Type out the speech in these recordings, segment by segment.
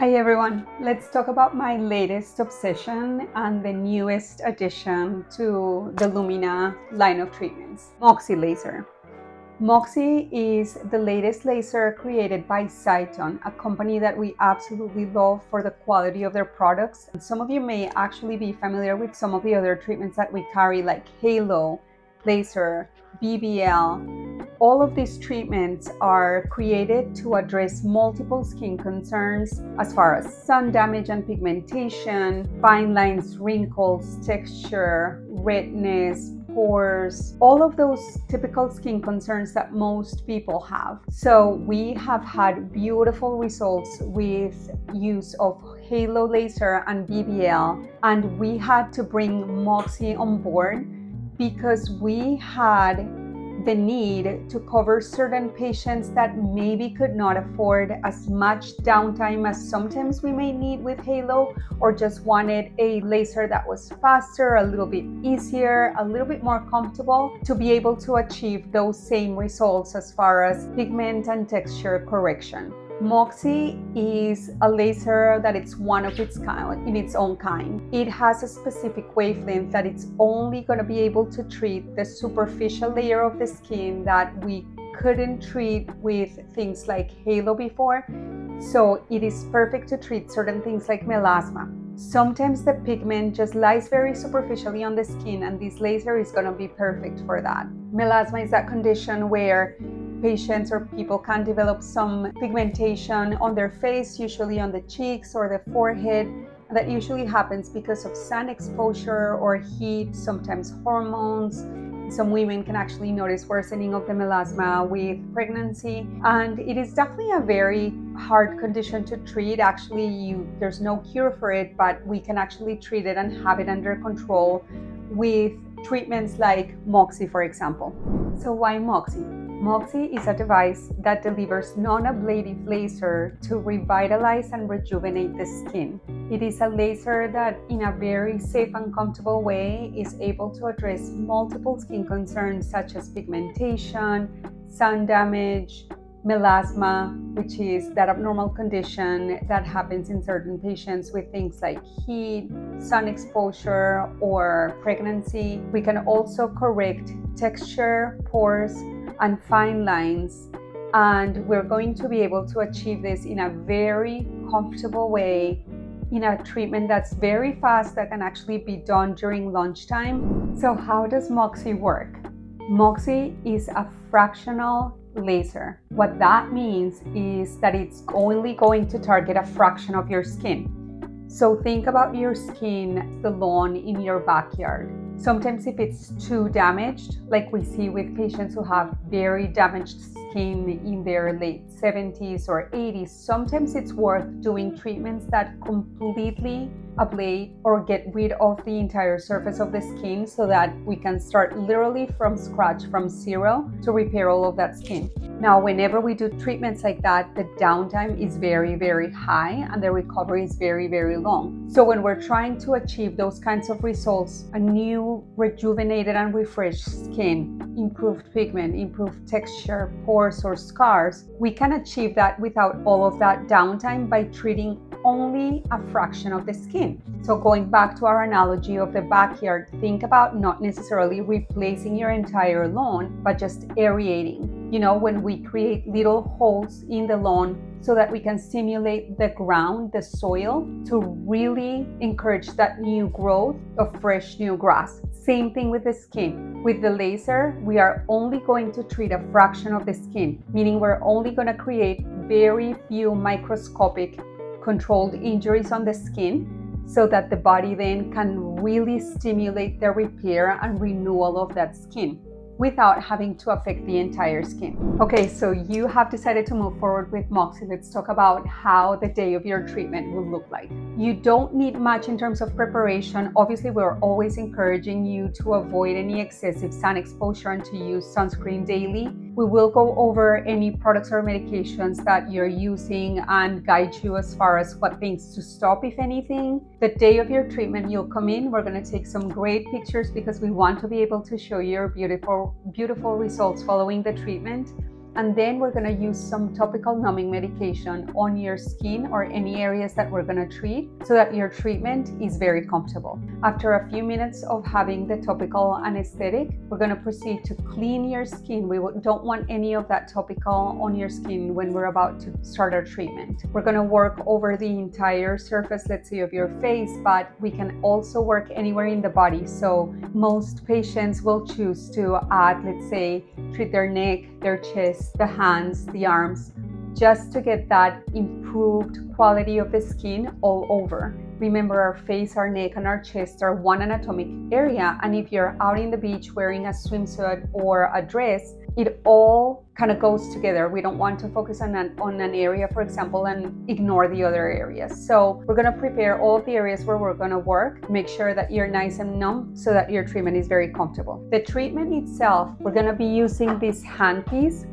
Hi everyone, let's talk about my latest obsession and the newest addition to the Lumina line of treatments, Moxi laser. Moxi is the latest laser created by Cyton, a company that we absolutely love for the quality of their products. And some of you may actually be familiar with some of the other treatments that we carry, like Halo laser, BBL. All of these treatments are created to address multiple skin concerns as far as sun damage and pigmentation, fine lines, wrinkles, texture, redness, pores, all of those typical skin concerns that most people have. So we have had beautiful results with use of Halo laser and BBL, and we had to bring Moxi on board because we had the need to cover certain patients that maybe could not afford as much downtime as sometimes we may need with Halo, or just wanted a laser that was faster, a little bit easier, a little bit more comfortable to be able to achieve those same results as far as pigment and texture correction. Moxi is a laser that it's one of its kind, in its own kind. It has a specific wavelength that it's only going to be able to treat the superficial layer of the skin that we couldn't treat with things like Halo before. So it is perfect to treat certain things like melasma. Sometimes the pigment just lies very superficially on the skin, and this laser is going to be perfect for that. Melasma is that condition where patients or people can develop some pigmentation on their face, usually on the cheeks or the forehead. That usually happens because of sun exposure or heat, sometimes hormones. Some women can actually notice worsening of the melasma with pregnancy, and it is definitely a very hard condition to treat. Actually, there's no cure for it, but we can actually treat it and have it under control with treatments like Moxi, for example. So why Moxi? Moxi is a device that delivers non-ablative laser to revitalize and rejuvenate the skin. It is a laser that, in a very safe and comfortable way, is able to address multiple skin concerns such as pigmentation, sun damage, melasma, which is that abnormal condition that happens in certain patients with things like heat, sun exposure, or pregnancy. We can also correct texture, pores, and fine lines, and we're going to be able to achieve this in a very comfortable way, in a treatment that's very fast, that can actually be done during lunchtime. So how does Moxi work? Moxi is a fractional laser. What that means is that it's only going to target a fraction of your skin. So think about your skin, the lawn in your backyard. Sometimes if it's too damaged, like we see with patients who have very damaged skin in their late 70s or 80s, sometimes it's worth doing treatments that completely ablate or get rid of the entire surface of the skin, so that we can start literally from scratch, from zero, to repair all of that skin. Now, whenever we do treatments like that, the downtime is very, very high and the recovery is very, very long. So when we're trying to achieve those kinds of results, a new rejuvenated and refreshed skin, improved pigment, improved texture, pores, or scars, we can achieve that without all of that downtime by treating only a fraction of the skin. So going back to our analogy of the backyard, think about not necessarily replacing your entire lawn, but just aerating. You know, when we create little holes in the lawn so that we can stimulate the ground, the soil, to really encourage that new growth of fresh new grass. Same thing with the skin. With the laser, we are only going to treat a fraction of the skin, meaning we're only going to create very few microscopic controlled injuries on the skin, so that the body then can really stimulate the repair and renewal of that skin without having to affect the entire skin. Okay, so you have decided to move forward with Moxi. Let's talk about how the day of your treatment will look like. You don't need much in terms of preparation. Obviously, we're always encouraging you to avoid any excessive sun exposure and to use sunscreen daily. We will go over any products or medications that you're using and guide you as far as what things to stop, if anything. The day of your treatment, you'll come in. We're going to take some great pictures because we want to be able to show you your beautiful results following the treatment. and then we're going to use some topical numbing medication on your skin or any areas that we're going to treat so that your treatment is very comfortable. After a few minutes of having the topical anesthetic, we're going to proceed to clean your skin. We don't want any of that topical on your skin when we're about to start our treatment. We're going to work over the entire surface, let's say, of your face, but we can also work anywhere in the body. So most patients will choose to add, let's say, treat their neck, their chest, the hands, the arms, just to get that improved quality of the skin all over. Remember, our face, our neck, and our chest are one anatomic area, and if you're out in the beach wearing a swimsuit or a dress, it all kind of goes together. We don't want to focus on an area, for example, and ignore the other areas. So we're going to prepare all of the areas where we're going to work, make sure that you're nice and numb so that your treatment is very comfortable. The treatment itself, we're going to be using this handpiece,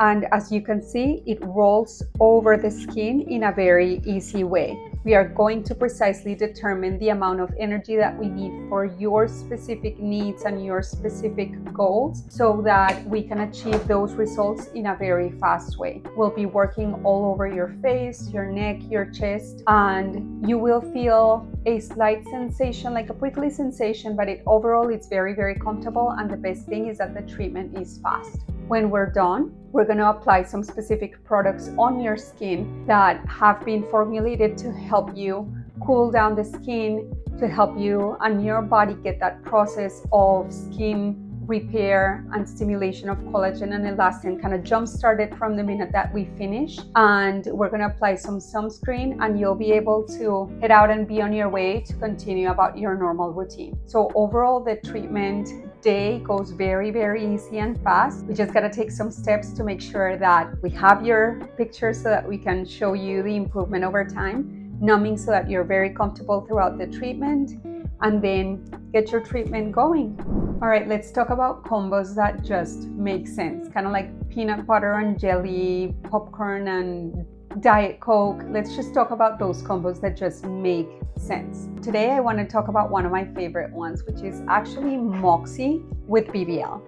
and as you can see, it rolls over the skin in a very easy way. We are going to precisely determine the amount of energy that we need for your specific needs and your specific goals so that we can achieve those results in a very fast way. We'll be working all over your face, your neck, your chest, and you will feel a slight sensation, like a prickly sensation, but overall it's very, very comfortable, and the best thing is that the treatment is fast. When we're done, we're going to apply some specific products on your skin that have been formulated to help you cool down the skin, to help you and your body get that process of skin repair and stimulation of collagen and elastin kind of jump started from the minute that we finish. And we're going to apply some sunscreen, and you'll be able to head out and be on your way to continue about your normal routine. So overall, the treatment day goes very, very easy and fast. We just got to take some steps to make sure that we have your picture so that we can show you the improvement over time, numbing so that you're very comfortable throughout the treatment, and then get your treatment going. All right, let's talk about combos that just make sense, kind of like peanut butter and jelly, popcorn and Diet Coke. Let's just talk about those combos that just make sense. Today, I want to talk about one of my favorite ones, which is actually Moxi with BBL.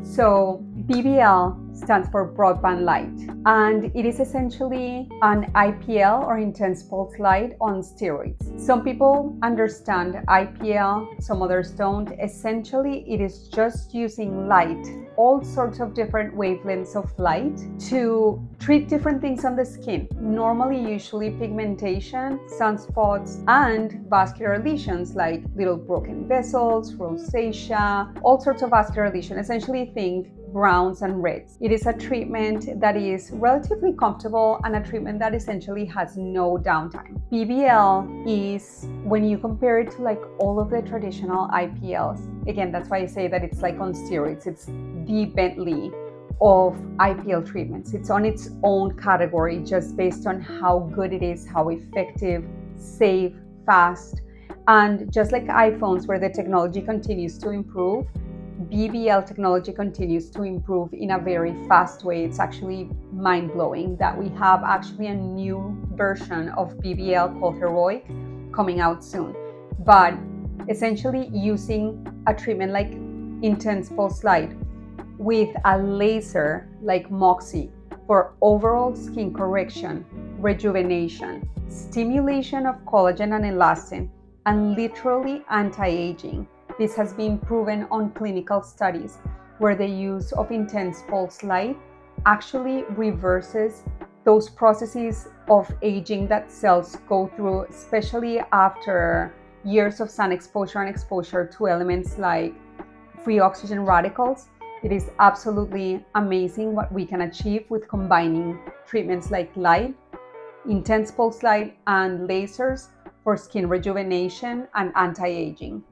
So BBL stands for broadband light, and it is essentially an IPL or intense pulse light on steroids. Some people understand IPL, some others don't. Essentially, it is just using light, all sorts of different wavelengths of light to treat different things on the skin. Normally, usually pigmentation, sunspots, and vascular lesions like little broken vessels, rosacea, all sorts of vascular lesions. Essentially, think browns and reds. It is a treatment that is relatively comfortable and a treatment that essentially has no downtime. BBL is, when you compare it to like all of the traditional IPLs, again, that's why I say that it's like on steroids. It's the Bentley of IPL treatments. It's on its own category just based on how good it is, how effective, safe, fast, and just like iPhones where the technology continues to improve, BBL technology continues to improve in a very fast way. It's actually mind-blowing that we have actually a new version of BBL called Heroic coming out soon. But essentially using a treatment like intense pulse light with a laser like Moxi for overall skin correction, rejuvenation, stimulation of collagen and elastin, and literally anti-aging. This has been proven on clinical studies where the use of intense pulse light actually reverses those processes of aging that cells go through, especially after years of sun exposure and exposure to elements like free oxygen radicals. It is absolutely amazing what we can achieve with combining treatments like light, intense pulse light, and lasers for skin rejuvenation and anti-aging.